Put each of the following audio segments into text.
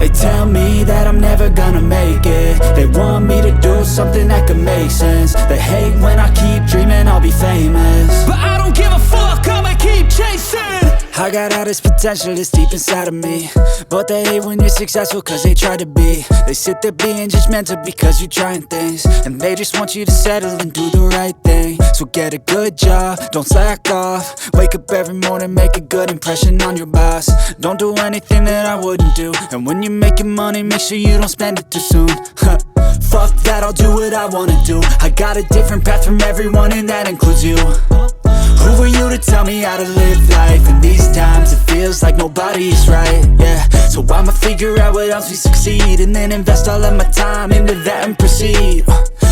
They tell me that I'm never gonna make it. They want me to do something that could make sense. They hate when I keep dreaming I'll be famous, but I don't give a fuck, I'ma keep chasing. I got all this potential that's deep inside of me, but they hate when you're successful cause they try to be. They sit there being judgmental because you're trying things, and they just want you to settle and do the right thing. So get a good job, don't slack off. Wake up every morning, make a good impression on your boss. Don't do anything that I wouldn't do, and when you're making money, make sure you don't spend it too soon. Fuck that, I'll do what I wanna do. I got a different path from everyone, and that includes you. Who are you to tell me how to live life? In these times it feels like nobody's right, yeah. So I'ma figure out what else we succeed, and then invest all of my time into that and proceed.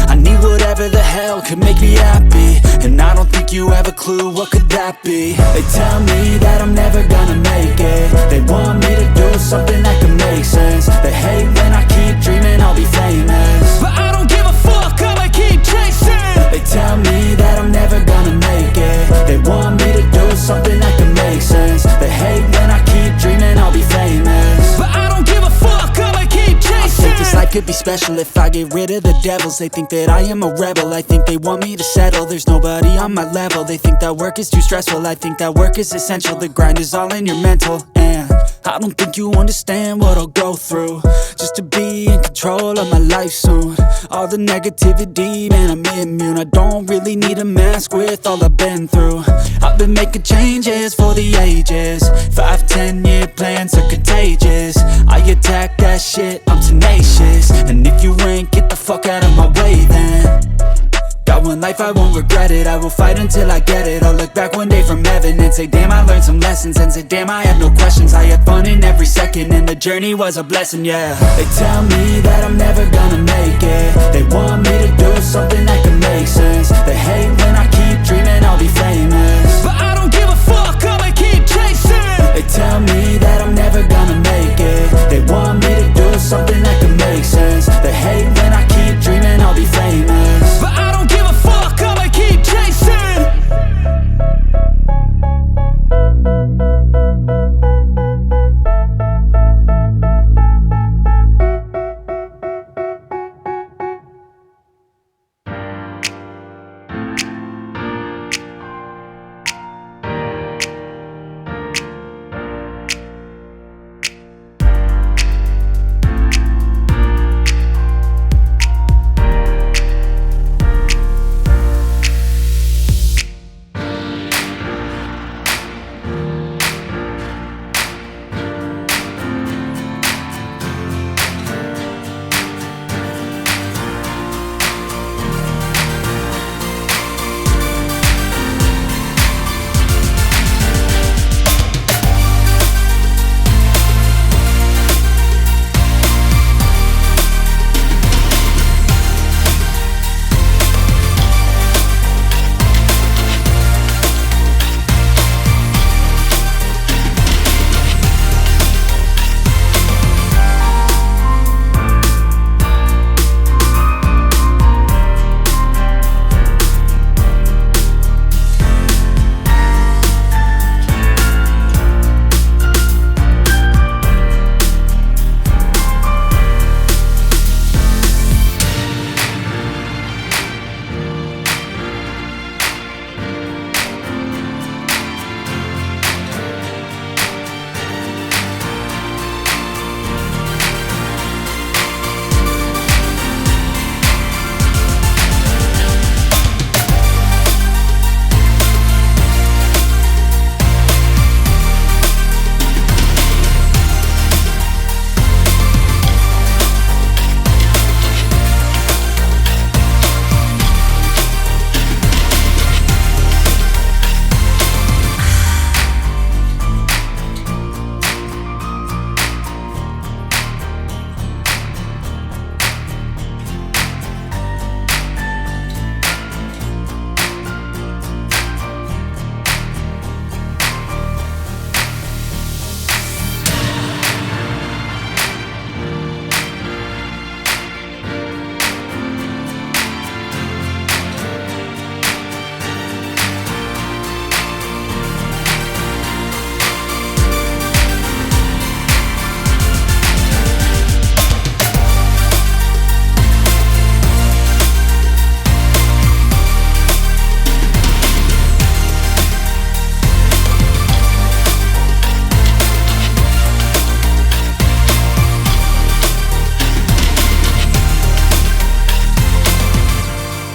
I need whatever the hell could make me happy, and I don't think you have a clue what could that be. They tell me that I'm never gonna make it. They want me to do something that could make sense. They hate when I keep dreaming I'll be famous, but I don't give a fuck, I'ma keep chasing. They tell me that I'm never gonna make it. They want me to do something that can make sense. They hate when I keep dreaming I'll be famous, but I don't give a fuck, I'ma keep chasing. I think this life could be special if I get rid of the devils. They think that I am a rebel, I think they want me to settle. There's nobody on my level. They think that work is too stressful, I think that work is essential. The grind is all in your mental, and I don't think you understand what I'll go through just to be in control of my life soon. All the negativity, man, I'm immune. I don't really need a mask with all I've been through. I've been making changes for the ages. 5-10 year plans are contagious. I attack that shit, I'm tenacious. And if you ain't, get the fuck out of my way then. Got one life, I won't regret it. I will fight until I get it. I'll look back one day from heaven and say, damn, I learned some lessons. And say, damn, I had no questions. I had fun in every second, and the journey was a blessing, yeah. They tell me that I'm never gonna make it. They want me to do something that can make sense. They hate when I keep dreaming I'll be famous,